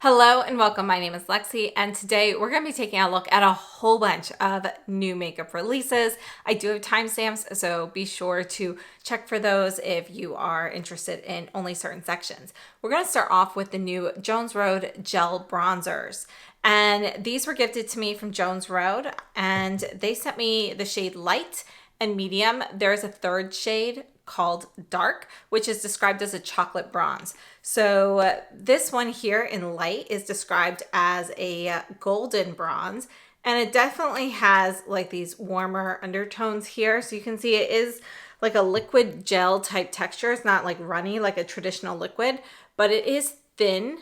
Hello and welcome. My name is Lexi, and today we're going to be taking a look at a whole bunch of new makeup releases. I do have timestamps, so be sure to check for those if you are interested in only certain sections. We're going to start off with the new Jones Road Gel Bronzers. And these were gifted to me from Jones Road, and they sent me the shade Light and Medium. There's a third shade called Dark, which is described as a chocolate bronze. So this one here in Light is described as a golden bronze, and it definitely has like these warmer undertones here. So you can see it is like a liquid gel type texture. It's not like runny like a traditional liquid, but it is thin,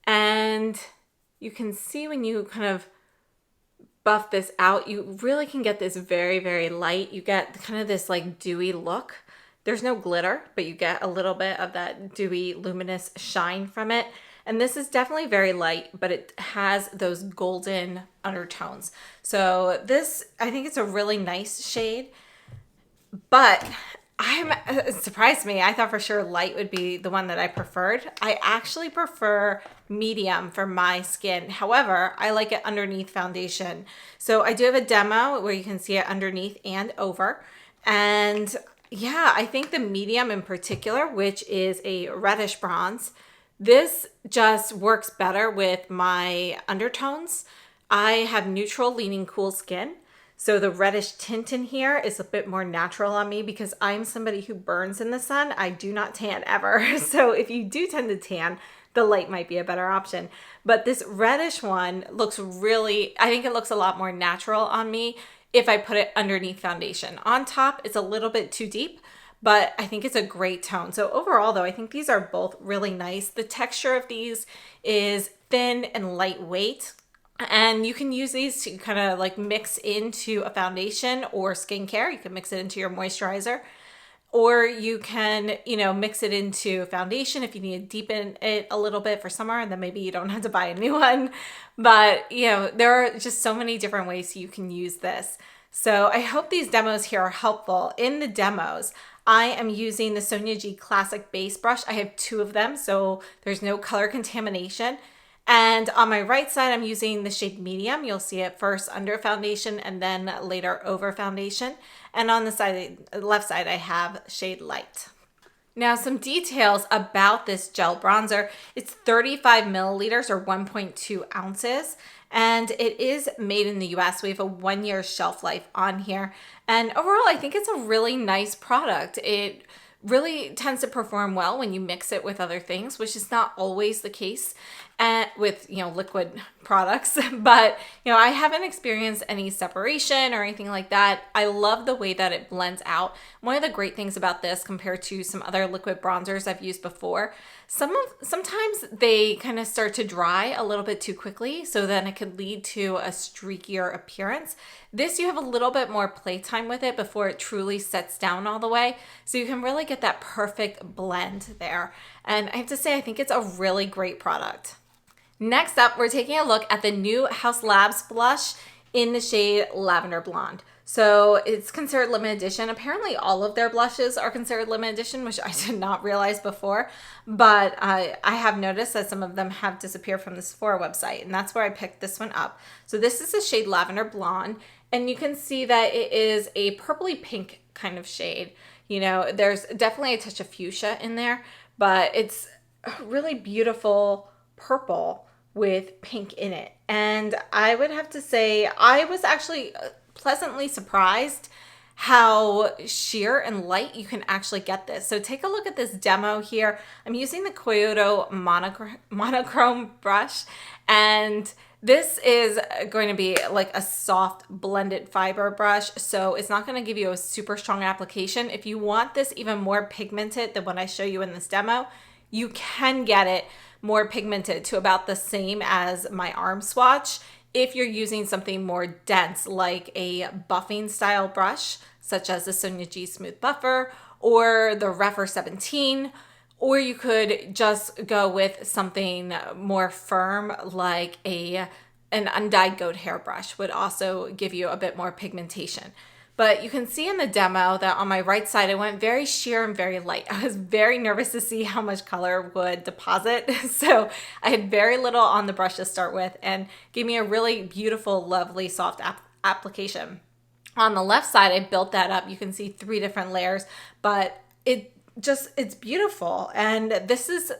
and you can see when you kind of buff this out, you really can get this very, very light. You get kind of this like dewy look. There's no glitter, but you get a little bit of that dewy, luminous shine from it. And this is definitely very light, but it has those golden undertones. So this, I think it's a really nice shade, but it surprised me. I thought for sure Light would be the one that I preferred. I actually prefer medium for my skin. However, I like it underneath foundation. So I do have a demo where you can see it underneath and over. And yeah, I think the medium in particular, which is a reddish bronze, this just works better with my undertones. I have neutral leaning cool skin. So the reddish tint in here is a bit more natural on me because I'm somebody who burns in the sun. I do not tan ever. So if you do tend to tan, the Light might be a better option. But this reddish one looks really, I think it looks a lot more natural on me if I put it underneath foundation. On top, it's a little bit too deep, but I think it's a great tone. So overall though, I think these are both really nice. The texture of these is thin and lightweight. And you can use these to kind of like mix into a foundation or skincare. You can mix it into your moisturizer, or you can, mix it into foundation if you need to deepen it a little bit for summer, and then maybe you don't have to buy a new one. But, there are just so many different ways you can use this. So I hope these demos here are helpful. In the demos, I am using the Sonia G Classic Base Brush. I have two of them, so there's no color contamination. And on my right side, I'm using the shade Medium. You'll see it first under foundation and then later over foundation. And on the left side, I have shade Light. Now, some details about this gel bronzer. It's 35 milliliters or 1.2 ounces. And it is made in the US. We have a 1-year shelf life on here. And overall, I think it's a really nice product. It really tends to perform well when you mix it with other things, which is not always the case with liquid products. But I haven't experienced any separation or anything like that. I love the way that it blends out. One of the great things about this compared to some other liquid bronzers I've used before, sometimes they kind of start to dry a little bit too quickly, so then it could lead to a streakier appearance. This, you have a little bit more playtime with it before it truly sets down all the way, so you can really get that perfect blend there. And I have to say, I think it's a really great product. Next up, we're taking a look at the new Haus Labs blush in the shade Lavender Blonde. So it's considered limited edition. Apparently all of their blushes are considered limited edition, which I did not realize before, but I have noticed that some of them have disappeared from the Sephora website, and that's where I picked this one up. So this is the shade Lavender Blonde, and you can see that it is a purpley pink kind of shade. There's definitely a touch of fuchsia in there, but it's a really beautiful purple with pink in it. And I would have to say I was actually pleasantly surprised how sheer and light you can actually get this. So take a look at this demo here. I'm using the Kyoto monochrome brush, and this is going to be like a soft blended fiber brush, so it's not going to give you a super strong application. If you want this even more pigmented than what I show you in this demo, you can get it more pigmented to about the same as my arm swatch if you're using something more dense like a buffing style brush such as the Sonia G Smooth Buffer or the Rephr 17, or you could just go with something more firm like an undyed goat hair brush would also give you a bit more pigmentation. But you can see in the demo that on my right side, I went very sheer and very light. I was very nervous to see how much color would deposit. So I had very little on the brush to start with and gave me a really beautiful, lovely, soft application. On the left side, I built that up. You can see 3 different layers, but it's beautiful. And this is,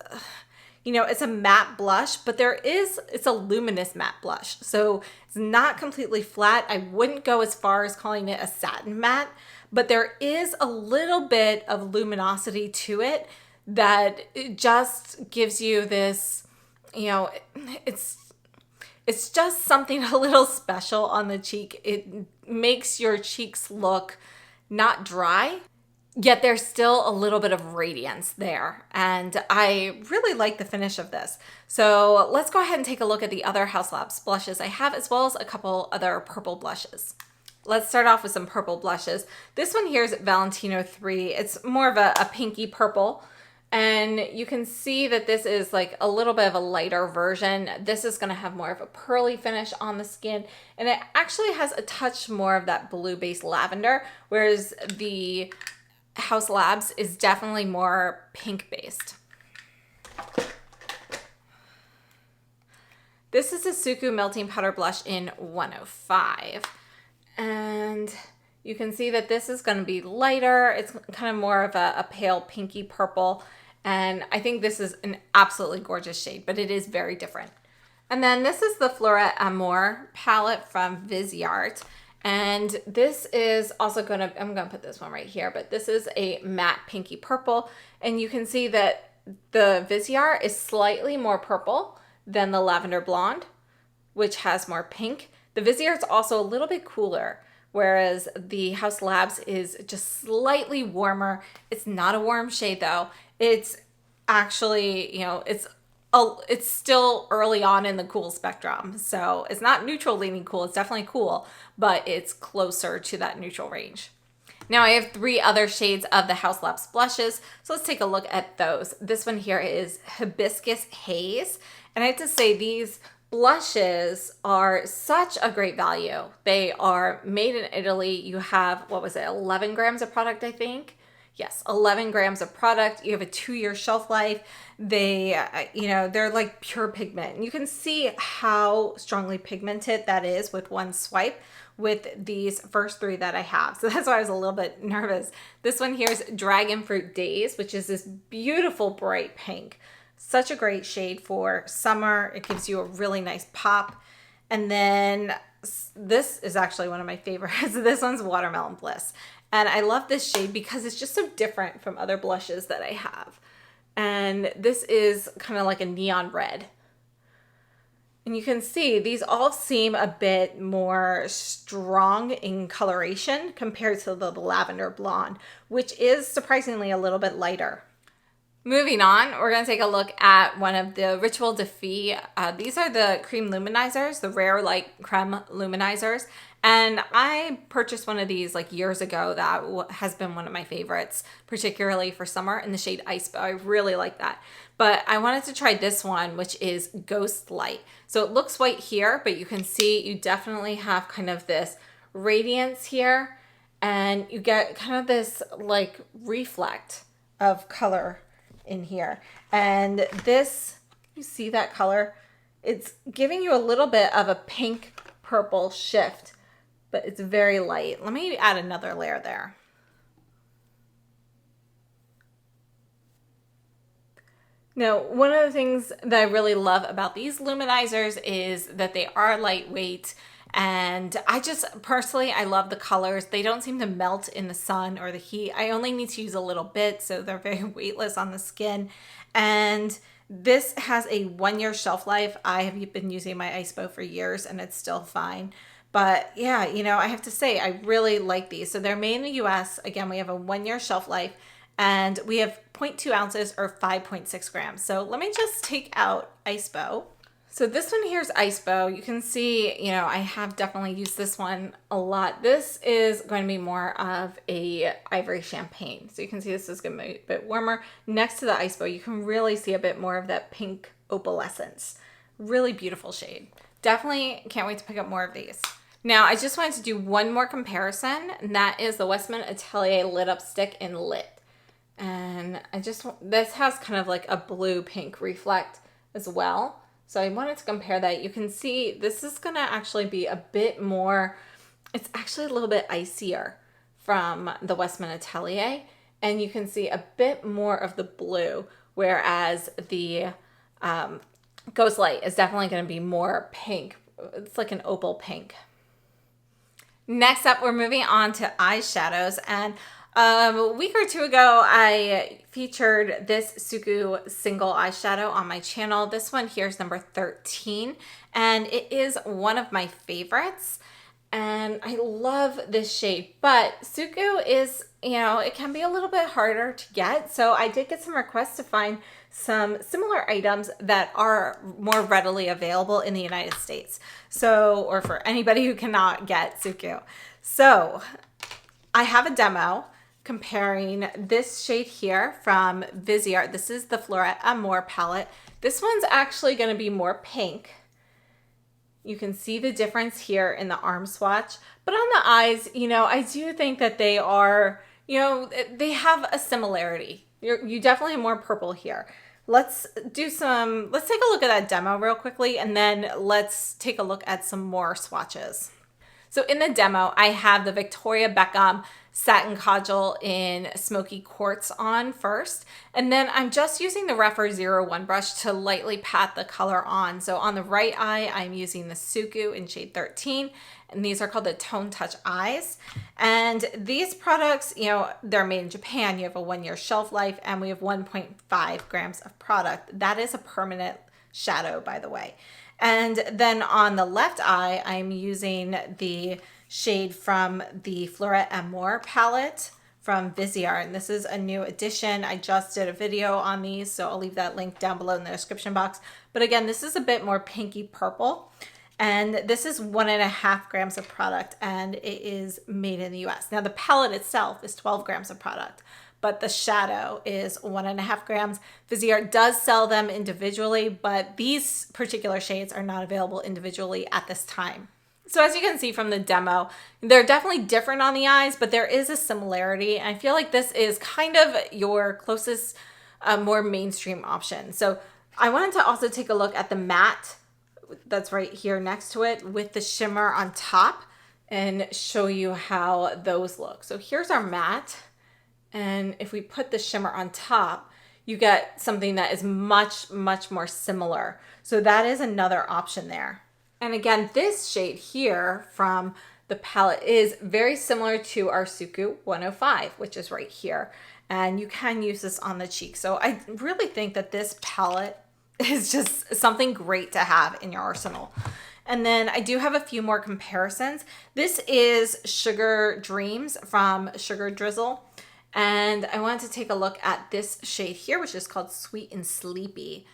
you know, it's a matte blush, but it's a luminous matte blush. So it's not completely flat. I wouldn't go as far as calling it a satin matte, but there is a little bit of luminosity to it that it just gives you this, you know, it's just something a little special on the cheek. It makes your cheeks look not dry, yet there's still a little bit of radiance there. And I really like the finish of this. So let's go ahead and take a look at the other Haus Labs blushes I have, as well as a couple other purple blushes. Let's start off with some purple blushes. This one here is Valentino 3. It's more of a pinky purple. And you can see that this is like a little bit of a lighter version. This is going to have more of a pearly finish on the skin. And it actually has a touch more of that blue-based lavender, whereas the Haus Labs is definitely more pink-based. This is a SUQQU Melting Powder Blush in 105. And you can see that this is going to be lighter. It's kind of more of a pale pinky purple. And I think this is an absolutely gorgeous shade, but it is very different. And then this is the Florette Amour palette from Viseart. And this is also I'm gonna put this one right here, but this is a matte pinky purple. And you can see that the Viseart is slightly more purple than the Lavender Blonde, which has more pink. The Viseart's also a little bit cooler, whereas the Haus Labs is just slightly warmer. It's not a warm shade though. It's actually, you know, it's still early on in the cool spectrum. So it's not neutral leaning cool. It's definitely cool, but it's closer to that neutral range. Now I have 3 other shades of the Haus Labs blushes. So let's take a look at those. This one here is Hibiscus Haze. And I have to say these blushes are such a great value. They are made in Italy. You have, 11 grams of product, I think. Yes, 11 grams of product. You have a 2-year shelf life. They, you know, they're like pure pigment. And you can see how strongly pigmented that is with one swipe with these first 3 that I have. So that's why I was a little bit nervous. This one here is Dragon Fruit Days, which is this beautiful bright pink. Such a great shade for summer. It gives you a really nice pop. And then this is actually one of my favorites. This one's Watermelon Bliss. And I love this shade because it's just so different from other blushes that I have. And this is kind of like a neon red. And you can see these all seem a bit more strong in coloration compared to the Lavender Blonde, which is surprisingly a little bit lighter. Moving on, we're going to take a look at one of the Rituel de Fille. These are the cream luminizers, the Rare Light Creme luminizers. And I purchased one of these like years ago that has been one of my favorites, particularly for summer in the shade Ice Bow. I really like that. But I wanted to try this one, which is Ghost Light. So it looks white here, but you can see you definitely have kind of this radiance here. And you get kind of this like reflect of color in here. And this, you see that color? It's giving you a little bit of a pink purple shift, but it's very light. Let me add another layer there. Now, one of the things that I really love about these luminizers is that they are lightweight. And I just personally, I love the colors. They don't seem to melt in the sun or the heat. I only need to use a little bit, so they're very weightless on the skin. And this has a 1-year shelf life. I have been using my Ice Bow for years and it's still fine. But yeah, you know, I have to say, I really like these. So they're made in the US. Again, we have a 1-year shelf life and we have 0.2 ounces or 5.6 grams. So let me just take out Ice Bow. So this one here is Ice Bow. You can see, you know, I have definitely used this one a lot. This is going to be more of a ivory champagne. So you can see this is going to be a bit warmer. Next to the Ice Bow, you can really see a bit more of that pink opalescence. Really beautiful shade. Definitely can't wait to pick up more of these. Now, I just wanted to do one more comparison, and that is the Westman Atelier Lit Up Stick in Lit. And this has kind of like a blue pink reflect as well. So I wanted to compare that. You can see this is gonna actually be a bit more, it's actually a little bit icier from the Westman Atelier. And you can see a bit more of the blue, whereas the Ghost Light is definitely gonna be more pink. It's like an opal pink. Next up, we're moving on to eyeshadows, and a week or two ago, I featured this SUQQU single eyeshadow on my channel. This one here is number 13, and it is one of my favorites, and I love this shade, but SUQQU is, it can be a little bit harder to get, so I did get some requests to find some similar items that are more readily available in the United States. So, or for anybody who cannot get SUQQU. So, I have a demo comparing this shade here from Viseart. This is the Fleurette Amour palette. This one's actually going to be more pink. You can see the difference here in the arm swatch, but on the eyes, I do think that they are, they have a similarity. You definitely have more purple here. Let's take a look at that demo real quickly, and then let's take a look at some more swatches. So in the demo, I have the Victoria Beckham Satin Cajal in Smoky Quartz on first, and then I'm just using the Rephr 01 brush to lightly pat the color on. So on the right eye, I'm using the SUQQU in shade 13, and these are called the Tone Touch Eyes. And these products, they're made in Japan. You have a 1-year shelf life, and we have 1.5 grams of product. That is a permanent shadow, by the way. And then on the left eye, I'm using the shade from the Fleurette Amour palette from Viseart. And this is a new addition. I just did a video on these, so I'll leave that link down below in the description box. But again, this is a bit more pinky purple. And this is 1.5 grams of product, and it is made in the US. Now the palette itself is 12 grams of product, but the shadow is 1.5 grams. Viseart does sell them individually, but these particular shades are not available individually at this time. So as you can see from the demo, they're definitely different on the eyes, but there is a similarity. I feel like this is kind of your closest, more mainstream option. So I wanted to also take a look at the matte that's right here next to it with the shimmer on top and show you how those look. So here's our matte. And if we put the shimmer on top, you get something that is much, much more similar. So that is another option there. And again, this shade here from the palette is very similar to our SUQQU 105, which is right here. And you can use this on the cheek. So I really think that this palette is just something great to have in your arsenal. And then I do have a few more comparisons. This is Sugar Dreams from Sugar Drizzle. And I wanted to take a look at this shade here, which is called Sweet and Sleepy.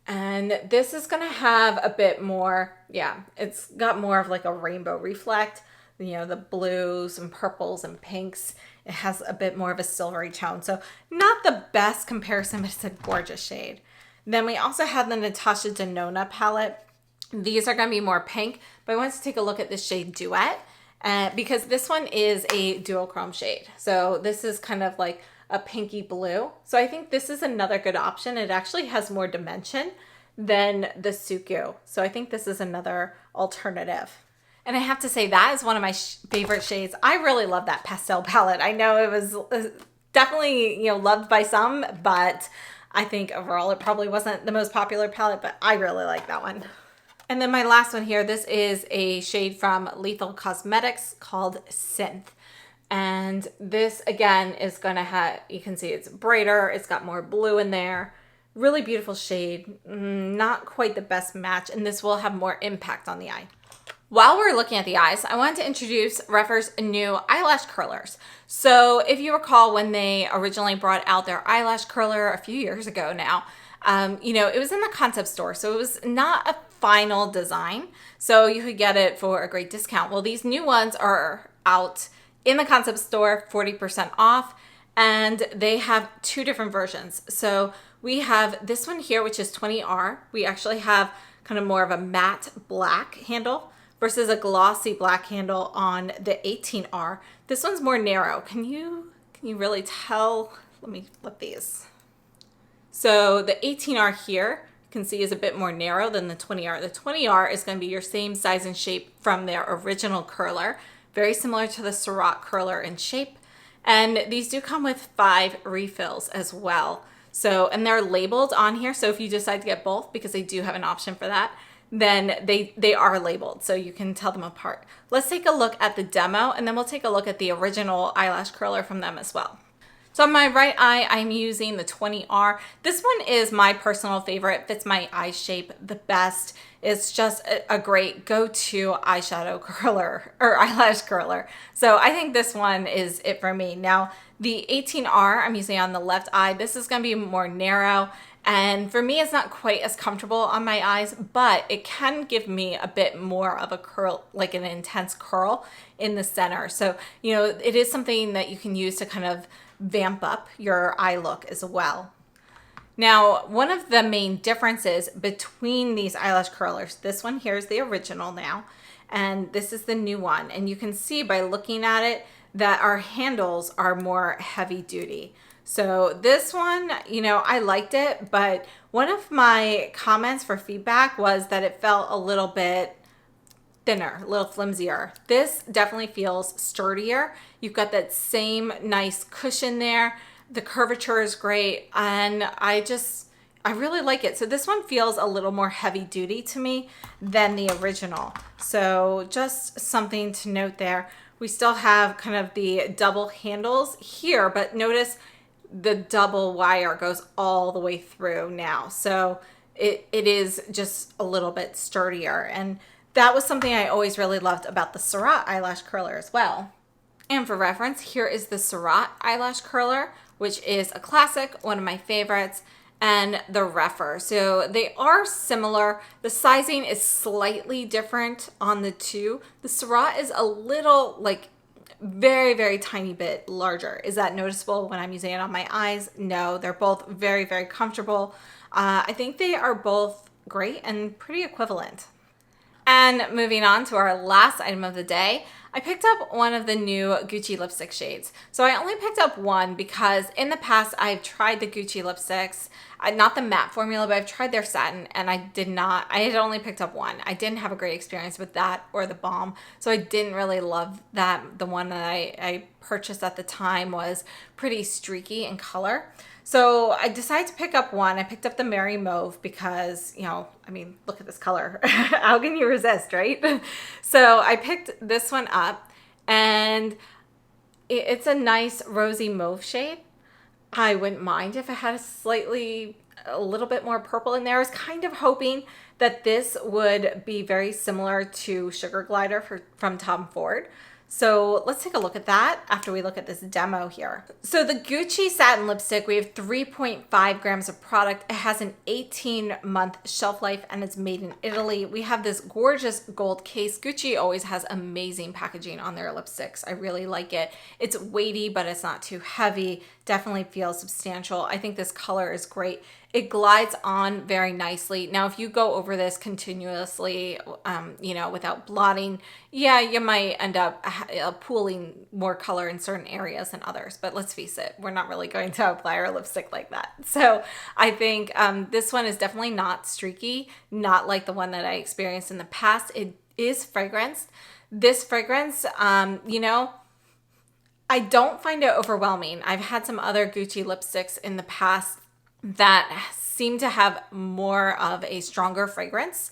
And this is gonna have a bit more, it's got more of like a rainbow reflect, the blues and purples and pinks. It has a bit more of a silvery tone. So not the best comparison, but it's a gorgeous shade. Then we also have the Natasha Denona palette. These are gonna be more pink, but I wanted to take a look at this shade Duet. Because this one is a duochrome shade. So this is kind of like a pinky blue. So I think this is another good option. It actually has more dimension than the SUQQU. So I think this is another alternative. And I have to say that is one of my favorite shades. I really love that pastel palette. I know it was definitely, loved by some, but I think overall it probably wasn't the most popular palette, but I really like that one. And then my last one here, this is a shade from Lethal Cosmetics called Synth. And this again is gonna have, you can see it's brighter, it's got more blue in there. Really beautiful shade, not quite the best match, and this will have more impact on the eye. While we're looking at the eyes, I wanted to introduce Rephr's new eyelash curlers. So if you recall when they originally brought out their eyelash curler a few years ago now, it was in the concept store, so it was not a final design, so you could get it for a great discount. Well, these new ones are out in the concept store, 40% off, and they have two different versions. So we have this one here, which is 20R. We actually have kind of more of a matte black handle versus a glossy black handle on the 18R. This one's more narrow. Can you really tell? Let me flip these. So the 18R here, you can see, is a bit more narrow than the 20R. The 20R is going to be your same size and shape from their original curler, very similar to the Viseart curler in shape. And these do come with 5 refills as well. So, and they're labeled on here. So if you decide to get both, because they do have an option for that, then they are labeled so you can tell them apart. Let's take a look at the demo, and then we'll take a look at the original eyelash curler from them as well. So on my right eye, I'm using the 20R. This one is my personal favorite, fits my eye shape the best. It's just a great go-to eyeshadow curler or eyelash curler. So I think this one is it for me. Now, the 18R I'm using on the left eye. This is gonna be more narrow. And for me, it's not quite as comfortable on my eyes, but it can give me a bit more of a curl, like an intense curl in the center. So, you know, it is something that you can use to kind of vamp up your eye look as well. Now, one of the main differences between these eyelash curlers, this one here is the original now, and this is the new one. And you can see by looking at it that our handles are more heavy duty. So this one, you know, I liked it, but one of my comments for feedback was that it felt a little bit thinner, a little flimsier. This definitely feels sturdier. You've got that same nice cushion there. The curvature is great, and I really like it. So this one feels a little more heavy duty to me than the original. So just something to note there. We still have kind of the double handles here, but notice the double wire goes all the way through now. So it is just a little bit sturdier. And that was something I always really loved about the Viseart eyelash curler as well. And for reference, here is the Viseart eyelash curler, which is a classic, one of my favorites, and the Rephr. So they are similar. The sizing is slightly different on the two. The Viseart is a little, like, very, very tiny bit larger. Is that noticeable when I'm using it on my eyes? No, they're both very, very comfortable. I think they are both great and pretty equivalent. And moving on to our last item of the day, I picked up one of the new Gucci lipstick shades. So I only picked up one because in the past I've tried the Gucci lipsticks, not the matte formula, but I've tried their satin, and I had only picked up one. I didn't have a great experience with that or the balm. So I didn't really love that. The one that I purchased at the time was pretty streaky in color. So I decided to pick up one. I picked up the Merry Mauve because, you know, I mean, look at this color. How can you resist, right? So I picked this one up, and it's a nice rosy mauve shade. I wouldn't mind if it had a little bit more purple in there. I was kind of hoping that this would be very similar to Sugar Glider from Tom Ford. So let's take a look at that after we look at this demo here. So the Gucci satin lipstick, we have 3.5 grams of product. It has an 18-month shelf life, and it's made in Italy. We have this gorgeous gold case. Gucci always has amazing packaging on their lipsticks. I really like it. It's weighty, but it's not too heavy. Definitely feels substantial. I think this color is great. It glides on very nicely. Now, if you go over this continuously, you know, without blotting, yeah, you might end up pooling more color in certain areas than others. But let's face it, we're not really going to apply our lipstick like that. So I think this one is definitely not streaky, not like the one that I experienced in the past. It is fragranced. This fragrance, you know, I don't find it overwhelming. I've had some other Gucci lipsticks in the past that seem to have more of a stronger fragrance.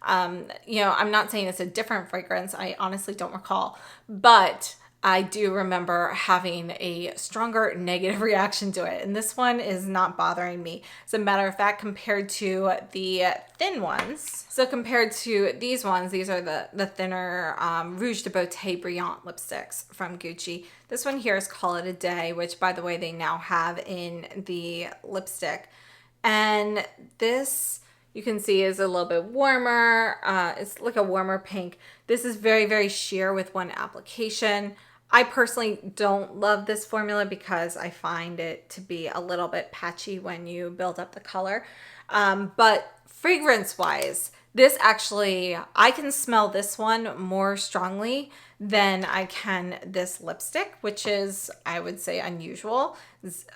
You know, I'm not saying it's a different fragrance. I honestly don't recall, but I do remember having a stronger negative reaction to it. And this one is not bothering me. As a matter of fact, compared to the thin ones, so compared to these ones, these are the thinner Rouge de Beauté Brillant lipsticks from Gucci. This one here is Call It a Day, which, by the way, they now have in the lipstick. And this, you can see, is a little bit warmer. It's like a warmer pink. This is very, very sheer with one application. I personally don't love this formula because I find it to be a little bit patchy when you build up the color. But fragrance-wise, This actually, I can smell this one more strongly than I can this lipstick, which is, I would say, unusual.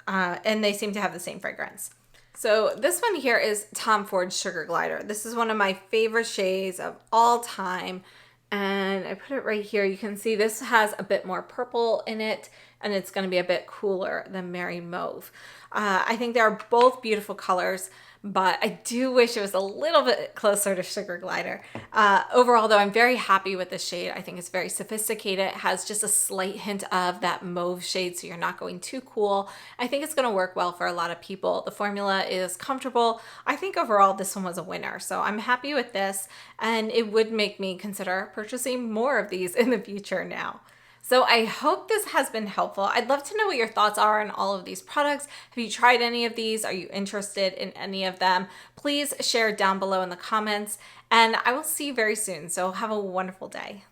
And they seem to have the same fragrance. So this one here is Tom Ford Sugar Glider. This is one of my favorite shades of all time. And I put it right here. You can see this has a bit more purple in it, and it's going to be a bit cooler than Merry Mauve. I think they're both beautiful colors, but I do wish it was a little bit closer to Sugar Glider. Overall, though, I'm very happy with this shade. I think it's very sophisticated. It has just a slight hint of that mauve shade, so you're not going too cool. I think it's going to work well for a lot of people. The formula is comfortable. I think overall this one was a winner, so I'm happy with this, and it would make me consider purchasing more of these in the future now. So I hope this has been helpful. I'd love to know what your thoughts are on all of these products. Have you tried any of these? Are you interested in any of them? Please share down below in the comments, and I will see you very soon. So have a wonderful day.